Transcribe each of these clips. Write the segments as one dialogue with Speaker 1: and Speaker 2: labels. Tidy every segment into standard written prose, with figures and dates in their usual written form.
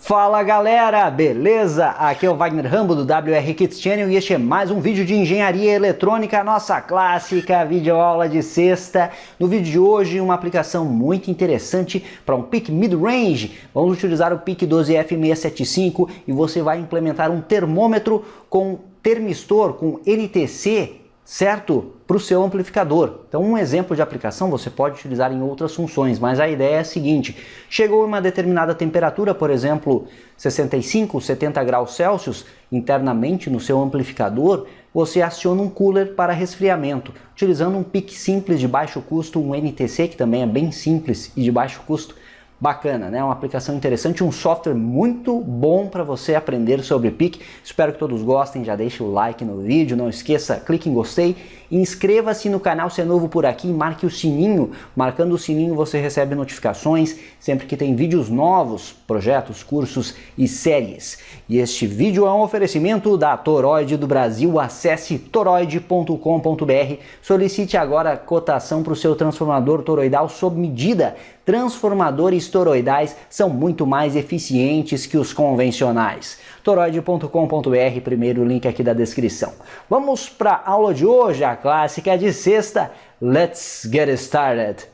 Speaker 1: Fala galera, beleza? Aqui é o Wagner Rambo do WR Kids Channel e este é mais um vídeo de engenharia eletrônica, nossa clássica videoaula de sexta. No vídeo de hoje, uma aplicação muito interessante para um PIC mid-range. Vamos utilizar o PIC 12F675 e você vai implementar um termômetro com termistor, com NTC, certo? Para o seu amplificador. Então um exemplo de aplicação você pode utilizar em outras funções, mas a ideia é a seguinte: chegou a uma determinada temperatura, por exemplo 65, 70 graus Celsius, internamente no seu amplificador, você aciona um cooler para resfriamento, utilizando um PIC simples de baixo custo, um NTC que também é bem simples e de baixo custo. Bacana, né? Uma aplicação interessante, um software muito bom para você aprender sobre PIC. Espero que todos gostem, já deixe o like no vídeo, não esqueça, clique em gostei, inscreva-se no canal se é novo por aqui, marque o sininho. Marcando o sininho você recebe notificações sempre que tem vídeos novos, projetos, cursos e séries. E este vídeo é um oferecimento da Toroid do Brasil. Acesse toroid.com.br, solicite agora a cotação para o seu transformador toroidal sob medida. Transformadores toroidais são muito mais eficientes que os convencionais. toroid.com.br, primeiro link aqui da descrição. Vamos para a aula de hoje, a clássica de sexta. Let's get started!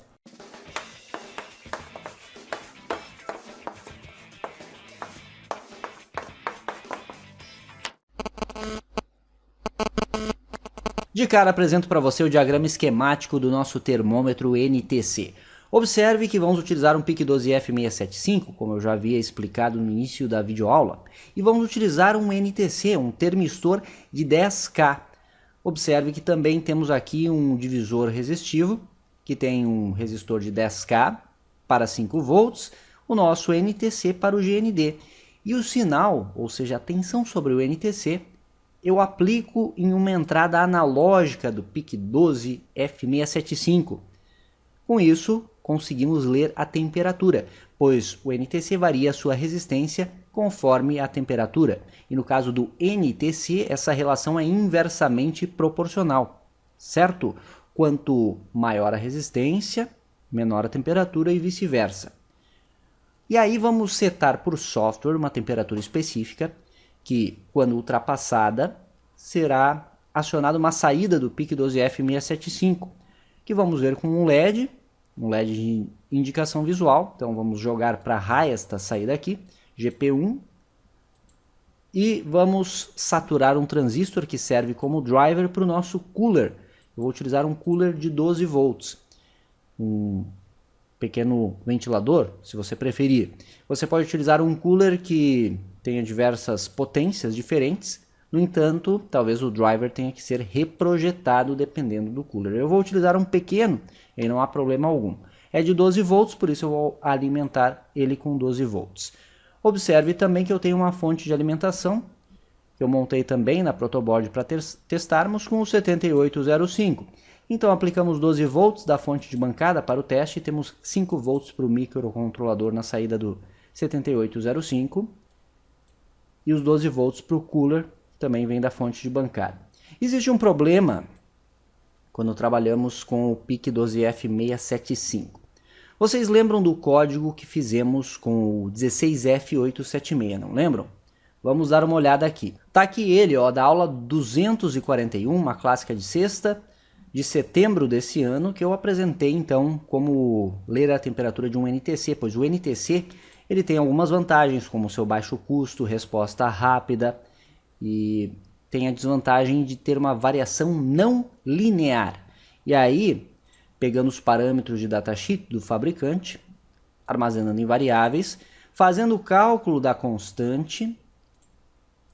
Speaker 1: De cara apresento para você o diagrama esquemático do nosso termômetro NTC. Observe que vamos utilizar um PIC 12F675, como eu já havia explicado no início da videoaula, e vamos utilizar um NTC, um termistor de 10K. Observe que também temos aqui um divisor resistivo, que tem um resistor de 10K para 5 volts, o nosso NTC para o GND. E o sinal, ou seja, a tensão sobre o NTC, eu aplico em uma entrada analógica do PIC 12F675. Com isso, conseguimos ler a temperatura, pois o NTC varia a sua resistência conforme a temperatura. E no caso do NTC, essa relação é inversamente proporcional, certo? Quanto maior a resistência, menor a temperatura e vice-versa. E aí vamos setar por software uma temperatura específica que, quando ultrapassada, será acionada uma saída do PIC 12F675, que vamos ver com um LED de indicação visual. Então vamos jogar para raio esta saída aqui, GP1, e vamos saturar um transistor que serve como driver para o nosso cooler. Eu vou utilizar um cooler de 12 volts, um pequeno ventilador, se você preferir. Você pode utilizar um cooler que tenha diversas potências diferentes. No entanto, talvez o driver tenha que ser reprojetado dependendo do cooler. Eu vou utilizar um pequeno e não há problema algum. É de 12 volts, por isso eu vou alimentar ele com 12 volts. Observe também que eu tenho uma fonte de alimentação, que eu montei também na protoboard para testarmos com o 7805. Então aplicamos 12 volts da fonte de bancada para o teste e temos 5 volts para o microcontrolador na saída do 7805. E os 12 volts para o cooler também vem da fonte de bancada. Existe um problema quando trabalhamos com o PIC 12F675. Vocês lembram do código que fizemos com o 16F876, não lembram? Vamos dar uma olhada aqui. Tá aqui ele, ó, da aula 241, uma clássica de sexta, de setembro desse ano, que eu apresentei então como ler a temperatura de um NTC, pois o NTC ele tem algumas vantagens, como seu baixo custo, resposta rápida, e tem a desvantagem de ter uma variação não linear. E aí, pegando os parâmetros de datasheet do fabricante, armazenando em variáveis, fazendo o cálculo da constante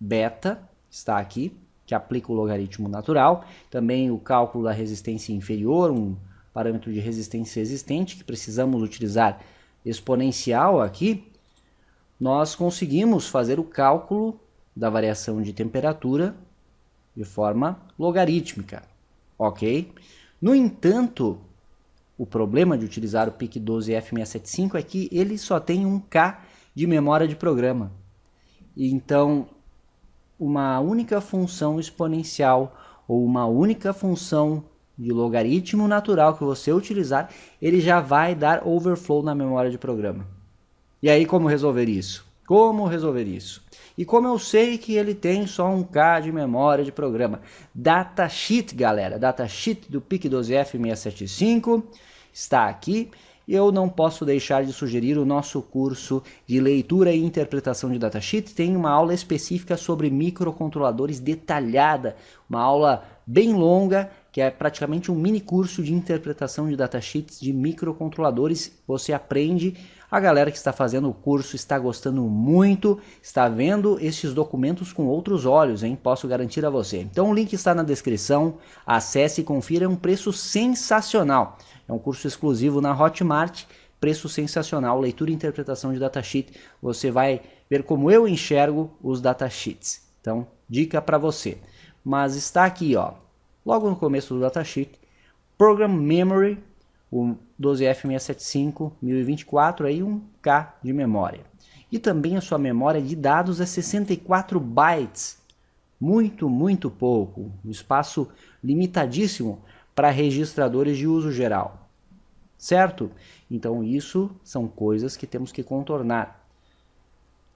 Speaker 1: beta, está aqui, que aplica o logaritmo natural, também o cálculo da resistência inferior, um parâmetro de resistência existente, que precisamos utilizar exponencial aqui, nós conseguimos fazer o cálculo da variação de temperatura de forma logarítmica, ok? No entanto, o problema de utilizar o PIC 12F675 é que ele só tem 1K de memória de programa. Então, uma única função exponencial ou uma única função de logaritmo natural que você utilizar, ele já vai dar overflow na memória de programa. E aí como resolver isso? Como resolver isso? E como eu sei que ele tem só 1K de memória de programa? Datasheet, galera. Datasheet do PIC12F675 está aqui. Eu não posso deixar de sugerir o nosso curso de leitura e interpretação de datasheet. Tem uma aula específica sobre microcontroladores detalhada. Uma aula bem longa, que é praticamente um mini curso de interpretação de datasheets de microcontroladores. Você aprende. A galera que está fazendo o curso está gostando muito, está vendo estes documentos com outros olhos, hein? Posso garantir a você. Então o link está na descrição, acesse e confira, é um preço sensacional. É um curso exclusivo na Hotmart, preço sensacional, leitura e interpretação de datasheet. Você vai ver como eu enxergo os datasheets. Então, dica para você. Mas está aqui, ó, logo no começo do datasheet, Program Memory, o 12F675 1024, aí 1K de memória. E também a sua memória de dados é 64 bytes. Muito pouco. Um espaço limitadíssimo para registradores de uso geral. Certo? Então isso são coisas que temos que contornar.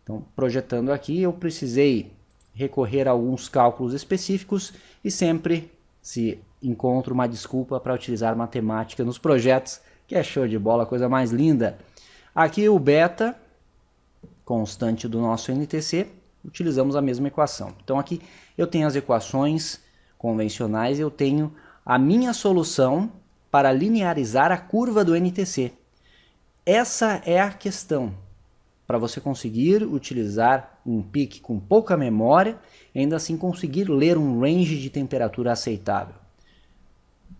Speaker 1: Então, projetando aqui, eu precisei recorrer a alguns cálculos específicos e sempre se encontro uma desculpa para utilizar matemática nos projetos, que é show de bola, coisa mais linda. Aqui o beta, constante do nosso NTC, utilizamos a mesma equação. Então aqui eu tenho as equações convencionais, eu tenho a minha solução para linearizar a curva do NTC. Essa é a questão, para você conseguir utilizar um PIC com pouca memória e ainda assim conseguir ler um range de temperatura aceitável.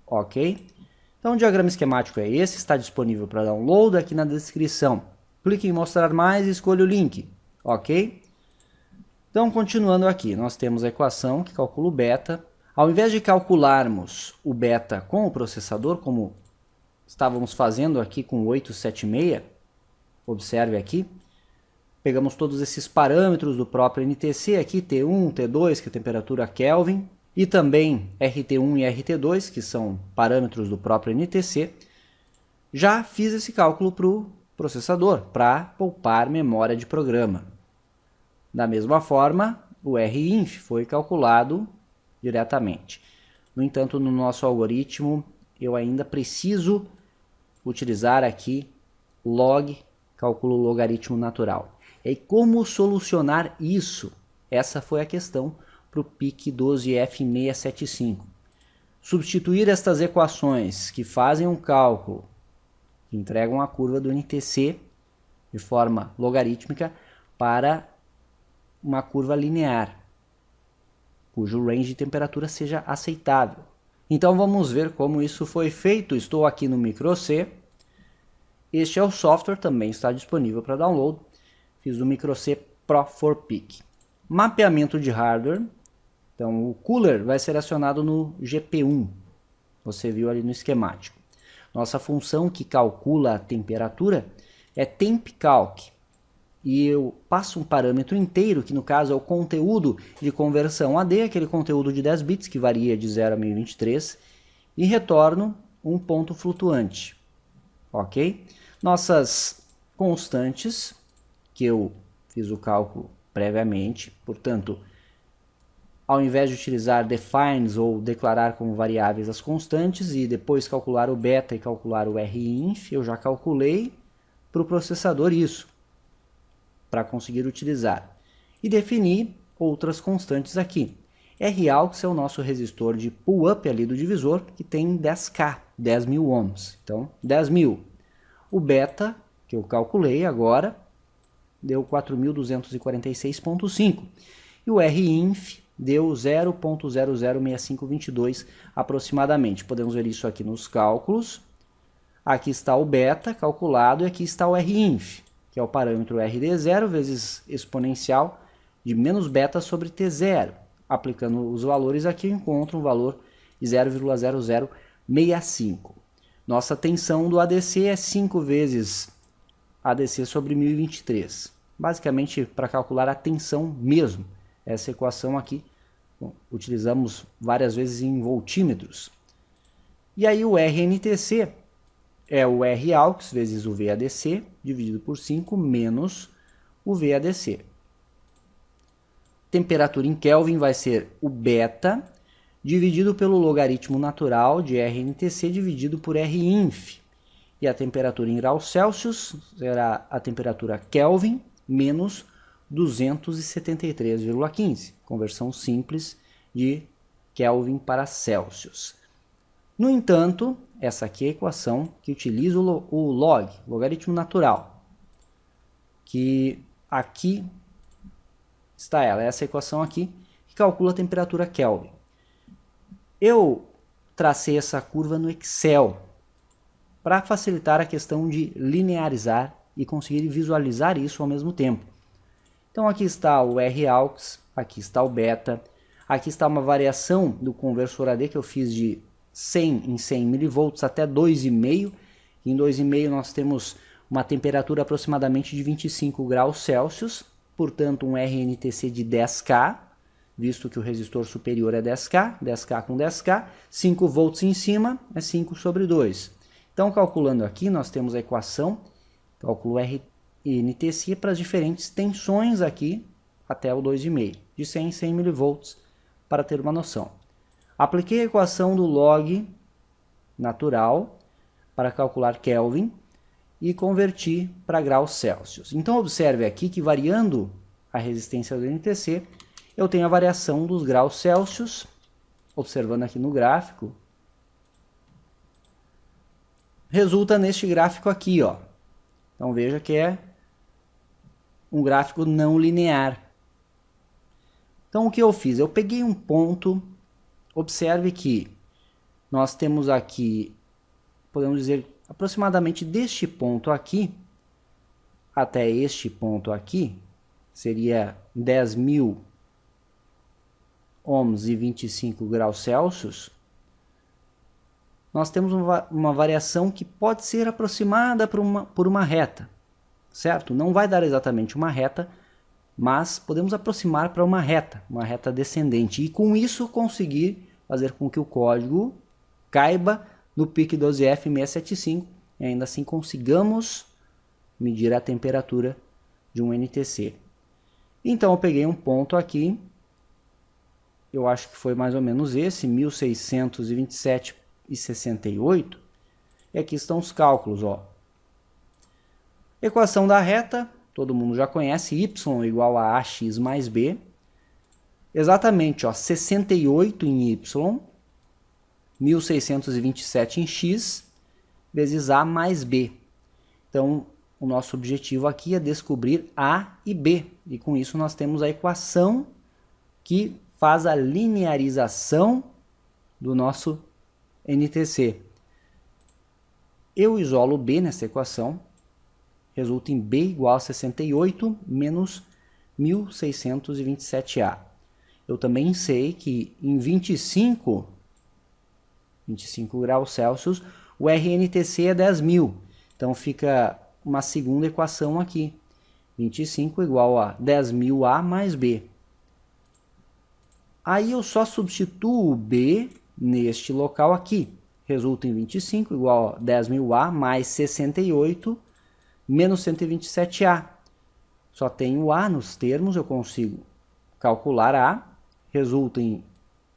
Speaker 1: Ok? Então o diagrama esquemático é esse, está disponível para download aqui na descrição. Clique em mostrar mais e escolha o link. Ok? Então continuando aqui, nós temos a equação que calcula o beta. Ao invés de calcularmos o beta com o processador, como estávamos fazendo aqui com o 876, observe aqui, pegamos todos esses parâmetros do próprio NTC aqui, T1, T2, que é a temperatura Kelvin, e também RT1 e RT2, que são parâmetros do próprio NTC. Já fiz esse cálculo para o processador, para poupar memória de programa. Da mesma forma, o RINF foi calculado diretamente. No entanto, no nosso algoritmo, eu ainda preciso utilizar aqui log, cálculo logaritmo natural. E como solucionar isso? Essa foi a questão para o PIC12F675. Substituir estas equações que fazem um cálculo, que entregam a curva do NTC de forma logarítmica para uma curva linear, cujo range de temperatura seja aceitável. Então vamos ver como isso foi feito. Estou aqui no MicroC. Este é o software, também está disponível para download. Fiz o MicroC Pro for PIC. Mapeamento de hardware. Então o cooler vai ser acionado no GP1. Você viu ali no esquemático. Nossa função que calcula a temperatura é tempcalc. E eu passo um parâmetro inteiro, que no caso é o conteúdo de conversão AD, aquele conteúdo de 10 bits, que varia de 0 a 1023, e retorno um ponto flutuante. Ok? Nossas constantes, que eu fiz o cálculo previamente, portanto, ao invés de utilizar defines ou declarar como variáveis as constantes e depois calcular o beta e calcular o RINF, eu já calculei para o processador isso, para conseguir utilizar. E definir outras constantes aqui. Raux é o nosso resistor de pull-up ali do divisor, que tem 10K, 10.000 ohms. Então, 10.000. O beta, que eu calculei agora, deu 4.246,5. E o RINF deu 0.006522 aproximadamente. Podemos ver isso aqui nos cálculos. Aqui está o beta calculado e aqui está o RINF, que é o parâmetro RD0 vezes exponencial de menos beta sobre T0. Aplicando os valores aqui, eu encontro um valor de 0,0065. Nossa tensão do ADC é 5 vezes ADC sobre 1023. Basicamente, para calcular a tensão mesmo. Essa equação aqui, utilizamos várias vezes em voltímetros. E aí o RNTC é o Raux vezes o VADC, dividido por 5, menos o VADC. Temperatura em Kelvin vai ser o beta dividido pelo logaritmo natural de RNTC dividido por Rinf. E a temperatura em graus Celsius será a temperatura Kelvin menos 273,15. Conversão simples de Kelvin para Celsius. No entanto, essa aqui é a equação que utiliza o log, logaritmo natural. Que aqui está ela, essa equação aqui, que calcula a temperatura Kelvin. Eu tracei essa curva no Excel para facilitar a questão de linearizar e conseguir visualizar isso ao mesmo tempo. Então aqui está o Raux, aqui está o beta, aqui está uma variação do conversor AD que eu fiz de 100 em 100 mV até 2,5. Em 2,5 nós temos uma temperatura aproximadamente de 25 graus Celsius, portanto um RNTC de 10K, visto que o resistor superior é 10K, 10K com 10K, 5 volts em cima é 5 sobre 2. Então, calculando aqui, nós temos a equação, cálculo RNTC para as diferentes tensões aqui, até o 2,5, de 100 em 100 mV, para ter uma noção. Apliquei a equação do log natural para calcular Kelvin e converti para graus Celsius. Então, observe aqui que variando a resistência do NTC, eu tenho a variação dos graus Celsius, observando aqui no gráfico, resulta neste gráfico aqui, ó. Então veja que é um gráfico não linear. Então o que eu fiz? Eu peguei um ponto, observe que nós temos aqui, podemos dizer, aproximadamente deste ponto aqui até este ponto aqui, seria 10.000 ohms e 25 graus Celsius. Nós temos uma variação que pode ser aproximada por uma reta, certo? Não vai dar exatamente uma reta, mas podemos aproximar para uma reta descendente, e com isso conseguir fazer com que o código caiba no PIC12F675 e ainda assim consigamos medir a temperatura de um NTC. Então eu peguei um ponto aqui, eu acho que foi mais ou menos esse, 1627,68, e aqui estão os cálculos, ó. Equação da reta, todo mundo já conhece, y igual a ax mais b, exatamente, ó, 68 em y, 1627 em x, vezes a mais b. Então, o nosso objetivo aqui é descobrir a e b, e com isso nós temos a equação que faz a linearização do nosso NTC. Eu isolo B nessa equação, resulta em B igual a 68 menos 1627A. Eu também sei que em 25 graus Celsius, o RNTC é 10.000. Então fica uma segunda equação aqui. 25 igual a 10.000A mais B. Aí eu só substituo o B neste local aqui. Resulta em 25 igual a 10.000A mais 68 menos 127A. Só tenho A nos termos, eu consigo calcular A. Resulta em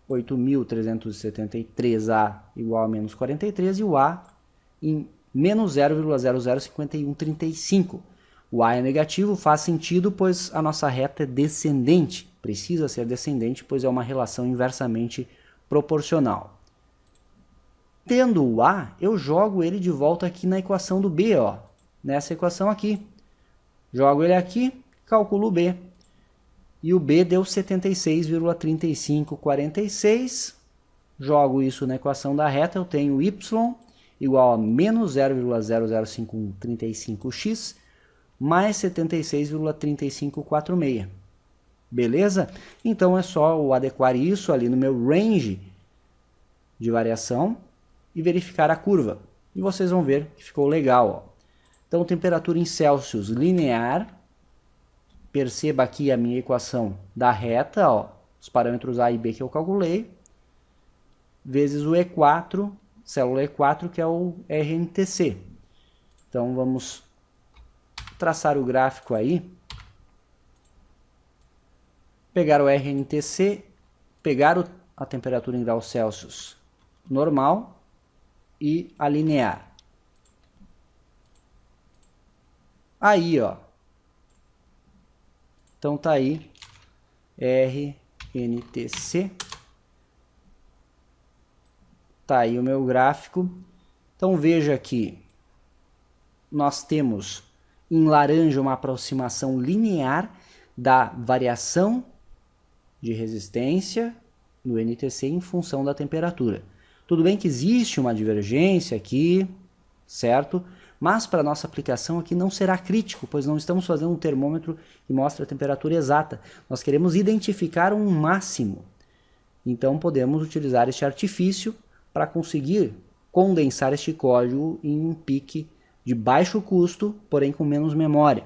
Speaker 1: 8.373A igual a menos 43 e o A em menos 0,005135. O A é negativo, faz sentido, pois a nossa reta é descendente. Precisa ser descendente, pois é uma relação inversamente proporcional. Tendo o A, eu jogo ele de volta aqui na equação do B, ó, nessa equação aqui. Jogo ele aqui, calculo o B. E o B deu 76,3546. Jogo isso na equação da reta, eu tenho y igual a menos 0,005135x mais 76,3546. Beleza? Então é só eu adequar isso ali no meu range de variação e verificar a curva. E vocês vão ver que ficou legal, ó. Então temperatura em Celsius linear. Perceba aqui a minha equação da reta, ó, os parâmetros A e B que eu calculei, vezes o E4, célula E4, que é o RNTC. Então vamos traçar o gráfico aí pegar o RNTC, pegar a temperatura em graus Celsius normal e alinear. Aí, ó. Então tá aí RNTC. Tá aí o meu gráfico. Então veja que nós temos em laranja uma aproximação linear da variação de resistência no NTC em função da temperatura. Tudo bem que existe uma divergência aqui, certo? Mas para nossa aplicação aqui não será crítico, pois não estamos fazendo um termômetro que mostra a temperatura exata. Nós queremos identificar um máximo. Então podemos utilizar este artifício para conseguir condensar este código em um PIC de baixo custo, porém com menos memória.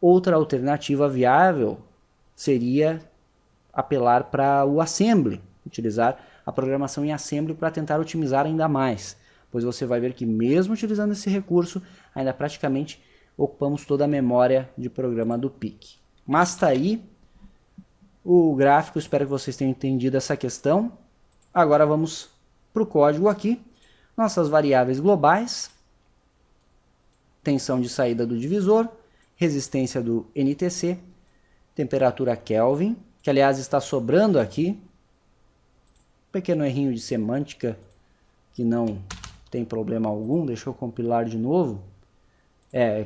Speaker 1: Outra alternativa viável seria apelar para o Assembly, utilizar a programação em Assembly para tentar otimizar ainda mais, pois você vai ver que mesmo utilizando esse recurso, ainda praticamente ocupamos toda a memória de programa do PIC. Mas está aí o gráfico, espero que vocês tenham entendido essa questão. Agora vamos para o código aqui, nossas variáveis globais, tensão de saída do divisor, resistência do NTC, temperatura Kelvin, que aliás está sobrando aqui, pequeno errinho de semântica que não tem problema algum, deixa eu compilar de novo,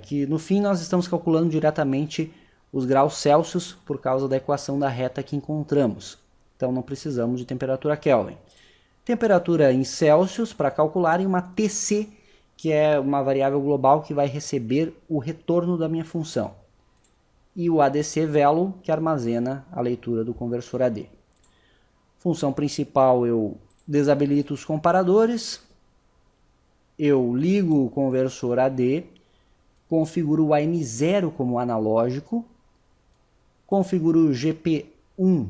Speaker 1: que no fim nós estamos calculando diretamente os graus Celsius por causa da equação da reta que encontramos, então não precisamos de temperatura Kelvin. Temperatura em Celsius para calcular e uma TC, que é uma variável global que vai receber o retorno da minha função. E o ADC Velo, que armazena a leitura do conversor AD. Função principal, eu desabilito os comparadores, eu ligo o conversor AD, configuro o AM0 como analógico, configuro o GP1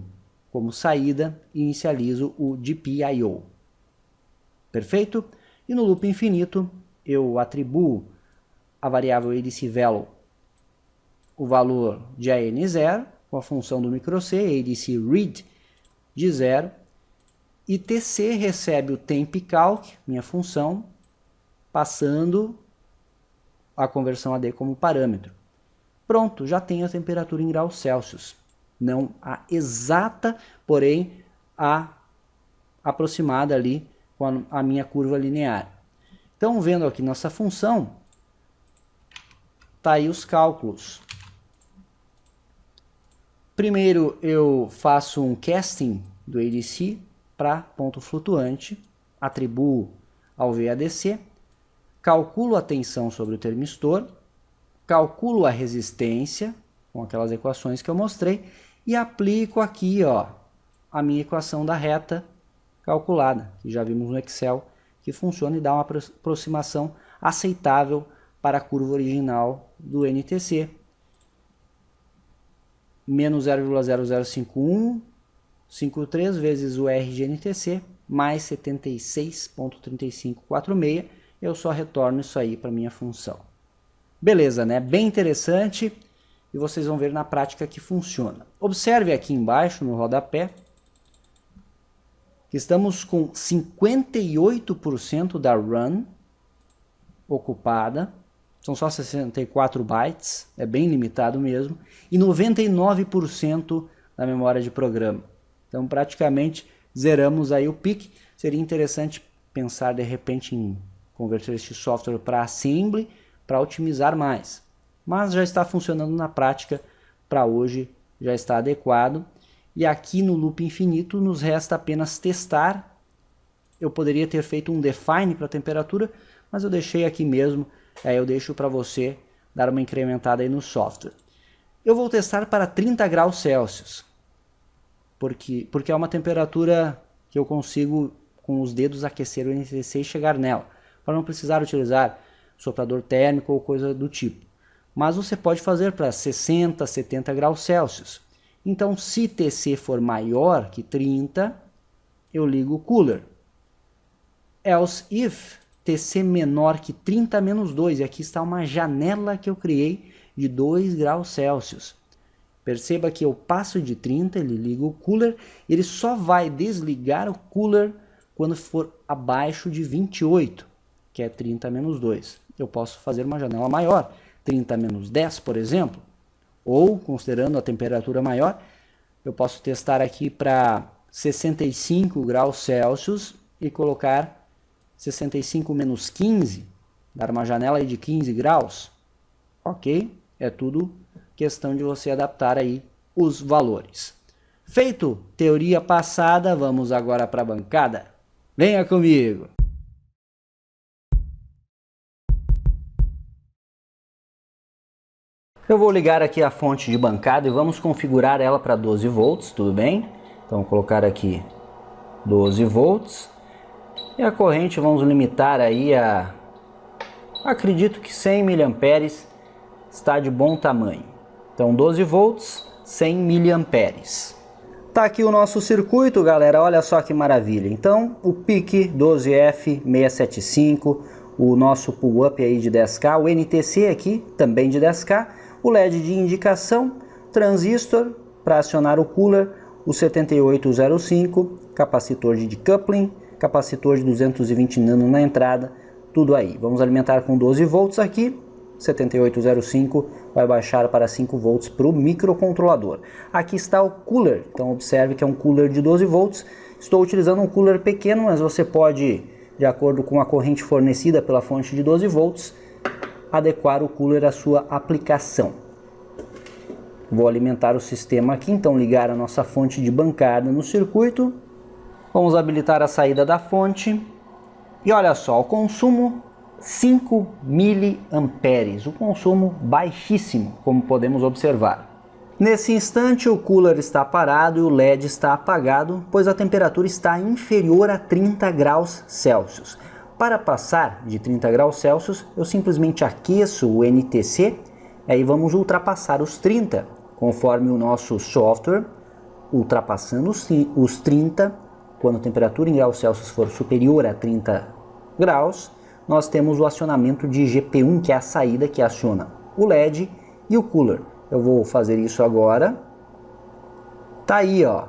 Speaker 1: como saída e inicializo o GPIO. Perfeito? E no loop infinito eu atribuo a variável ADC_Value o valor de AN0 com a função do micro-C, ADC_Read de 0, e TC recebe o TempCalc, minha função, passando a conversão AD como parâmetro. Pronto, já tenho a temperatura em graus Celsius. Não a exata, porém a aproximada ali com a minha curva linear. Então, vendo aqui nossa função, tá aí os cálculos. Primeiro eu faço um casting do ADC para ponto flutuante, atribuo ao VADC, calculo a tensão sobre o termistor, calculo a resistência, com aquelas equações que eu mostrei, e aplico aqui, ó, a minha equação da reta calculada, que já vimos no Excel, que funciona e dá uma aproximação aceitável para a curva original do NTC. Menos 0,005153 vezes o R de NTC, mais 76,3546, eu só retorno isso aí para minha função. Beleza, né? Bem interessante, e vocês vão ver na prática que funciona. Observe aqui embaixo, no rodapé, que estamos com 58% da run ocupada, são só 64 bytes, é bem limitado mesmo, e 99% da memória de programa. Então praticamente zeramos aí o PIC. Seria interessante pensar de repente em converter este software para Assembly, para otimizar mais. Mas já está funcionando na prática, para hoje já está adequado. E aqui no loop infinito nos resta apenas testar. Eu poderia ter feito um define para a temperatura, mas eu deixei aqui mesmo. Aí eu deixo para você dar uma incrementada aí no software. Eu vou testar para 30 graus Celsius, porque é uma temperatura que eu consigo com os dedos aquecer o NTC e chegar nela, para não precisar utilizar soprador térmico ou coisa do tipo. Mas você pode fazer para 60, 70 graus Celsius. Então, se TC for maior que 30, eu ligo o cooler. Else if TC menor que 30 menos 2, e aqui está uma janela que eu criei de 2 graus Celsius. Perceba que eu passo de 30, ele liga o cooler, ele só vai desligar o cooler quando for abaixo de 28, que é 30 menos 2. Eu posso fazer uma janela maior, 30 menos 10, por exemplo, ou, considerando a temperatura maior, eu posso testar aqui para 65 graus Celsius e colocar 65 menos 15, dar uma janela aí de 15 graus, ok? É tudo questão de você adaptar aí os valores. Feito teoria passada, vamos agora para a bancada. Venha comigo! Eu vou ligar aqui a fonte de bancada e vamos configurar ela para 12 volts, tudo bem? Então, vou colocar aqui 12 volts. E a corrente vamos limitar aí a... acredito que 100 mA está de bom tamanho. Então, 12 volts, 100 mA. Tá aqui o nosso circuito, galera, olha só que maravilha. Então, o PIC 12F675, o nosso pull-up aí de 10K, o NTC aqui, também de 10K, o LED de indicação, transistor para acionar o cooler, o 7805, capacitor de decoupling, capacitor de 220 nano na entrada, tudo aí. Vamos alimentar com 12 volts aqui, 7805 vai baixar para 5 volts para o microcontrolador. Aqui está o cooler, então observe que é um cooler de 12 volts. Estou utilizando um cooler pequeno, mas você pode, de acordo com a corrente fornecida pela fonte de 12 volts, adequar o cooler à sua aplicação. Vou alimentar o sistema aqui, então ligar a nossa fonte de bancada no circuito. Vamos habilitar a saída da fonte. E olha só, o consumo 5 miliamperes, o consumo baixíssimo, como podemos observar. Nesse instante o cooler está parado e o LED está apagado, pois a temperatura está inferior a 30 graus Celsius. Para passar de 30 graus Celsius, eu simplesmente aqueço o NTC, aí vamos ultrapassar os 30, conforme o nosso software, ultrapassando os 30, quando a temperatura em graus Celsius for superior a 30 graus, nós temos o acionamento de GP1, que é a saída que aciona o LED e o cooler. Eu vou fazer isso agora. Tá aí, ó.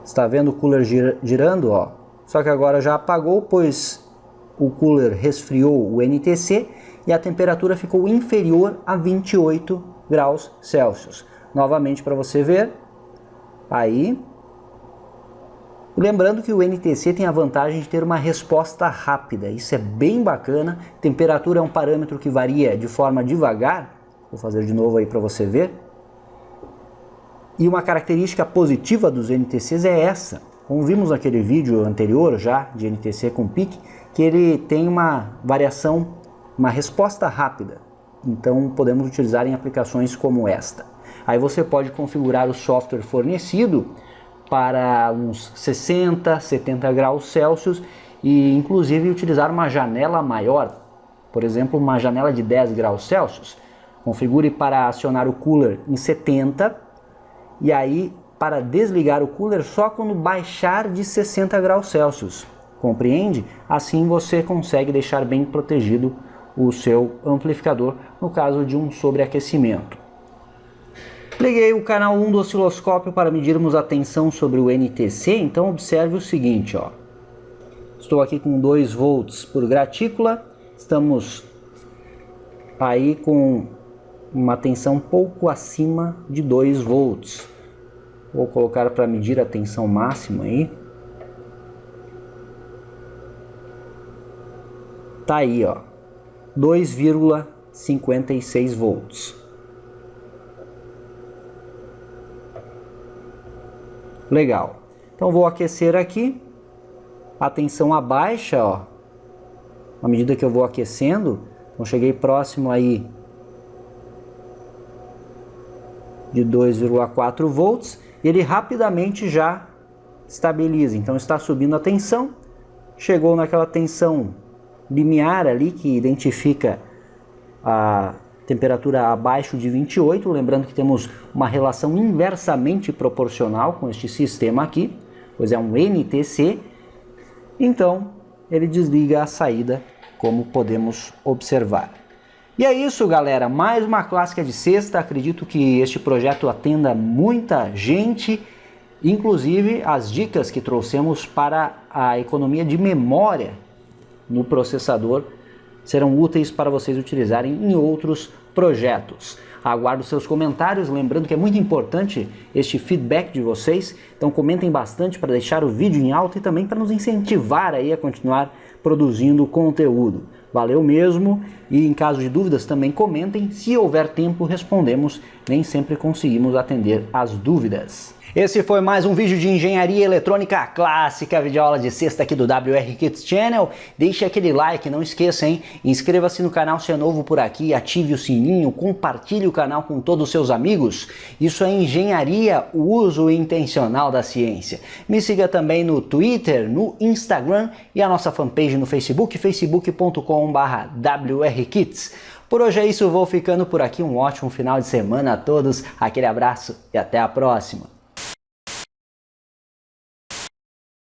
Speaker 1: Está vendo o cooler girando, ó? Só que agora já apagou, pois o cooler resfriou o NTC e a temperatura ficou inferior a 28 graus Celsius. Novamente para você ver. Aí. Lembrando que o NTC tem a vantagem de ter uma resposta rápida. Isso é bem bacana. Temperatura é um parâmetro que varia de forma devagar. Vou fazer de novo aí para você ver. E uma característica positiva dos NTCs é essa. Como vimos naquele vídeo anterior já de NTC com PIC, que ele tem uma variação, uma resposta rápida. Então podemos utilizar em aplicações como esta. Aí você pode configurar o software fornecido para uns 60, 70 graus Celsius e inclusive utilizar uma janela maior, por exemplo, uma janela de 10 graus Celsius. Configure para acionar o cooler em 70 e aí para desligar o cooler só quando baixar de 60 graus Celsius. Compreende? Assim você consegue deixar bem protegido o seu amplificador no caso de um sobreaquecimento. Liguei o canal 1 do osciloscópio para medirmos a tensão sobre o NTC, então observe o seguinte, ó. Estou aqui com 2 volts por gratícula, estamos aí com uma tensão um pouco acima de 2 volts. Vou colocar para medir a tensão máxima aí. Tá aí, ó, 2,56 volts. Legal. Então vou aquecer aqui. A tensão abaixa, ó. À medida que eu vou aquecendo, então cheguei próximo aí de 2,4 volts. E ele rapidamente já estabiliza. Então está subindo a tensão. Chegou naquela tensão limiar ali que identifica a temperatura abaixo de 28, lembrando que temos uma relação inversamente proporcional com este sistema aqui, pois é um NTC, então ele desliga a saída, como podemos observar. E é isso, galera, mais uma clássica de sexta. Acredito que este projeto atenda muita gente, inclusive as dicas que trouxemos para a economia de memória no processador serão úteis para vocês utilizarem em outros projetos. Aguardo seus comentários, lembrando que é muito importante este feedback de vocês, então comentem bastante para deixar o vídeo em alta e também para nos incentivar aí a continuar produzindo conteúdo. Valeu mesmo, e em caso de dúvidas também comentem, se houver tempo respondemos, nem sempre conseguimos atender as dúvidas. Esse foi mais um vídeo de engenharia eletrônica clássica, videoaula de sexta aqui do WR Kits Channel. Deixe aquele like, não esqueça, hein? Inscreva-se no canal se é novo por aqui, ative o sininho, compartilhe o canal com todos os seus amigos. Isso é engenharia, o uso intencional da ciência. Me siga também no Twitter, no Instagram e a nossa fanpage no Facebook, facebook.com/WRKits. Por hoje é isso, vou ficando por aqui, um ótimo final de semana a todos, aquele abraço e até a próxima.